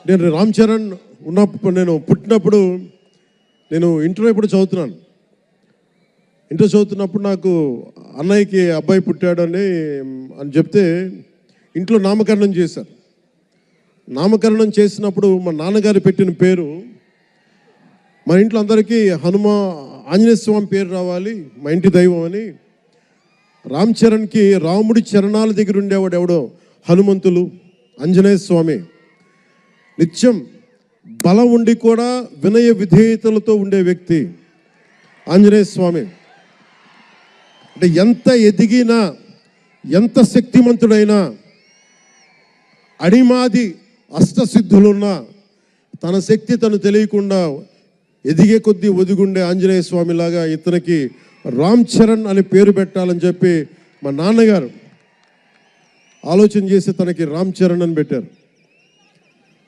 నేను రామ్ చరణ్ ఉన్నప్పుడు, నేను పుట్టినప్పుడు నేను ఇంటర్ ఎప్పుడు చదువుతున్నాను. ఇంటర్ చదువుతున్నప్పుడు నాకు అన్నయ్యకి అబ్బాయి పుట్టాడని చెప్తే ఇంట్లో నామకరణం చేశారు. నామకరణం చేసినప్పుడు మా నాన్నగారు పెట్టిన పేరు, మా ఇంట్లో అందరికీ ఆంజనేయ స్వామి పేరు రావాలి, మా ఇంటి దైవం అని. రామ్ చరణ్కి రాముడి చరణాల దగ్గర ఉండేవాడు ఎవడో హనుమంతులు, ఆంజనేయ స్వామి. నిత్యం బలం ఉండి కూడా వినయ విధేయతలతో ఉండే వ్యక్తి ఆంజనేయ స్వామి. అంటే ఎంత ఎదిగినా, ఎంత శక్తిమంతుడైనా, అడిమాది అష్టసిద్ధులున్నా తన శక్తి తను తెలియకుండా ఎదిగే కొద్దీ ఒదిగుండే ఆంజనేయ స్వామిలాగా ఇతనికి రామ్ చరణ్ అని పేరు పెట్టాలని చెప్పి మా నాన్నగారు ఆలోచన చేసి తనకి రామ్ చరణ్ అని పెట్టారు.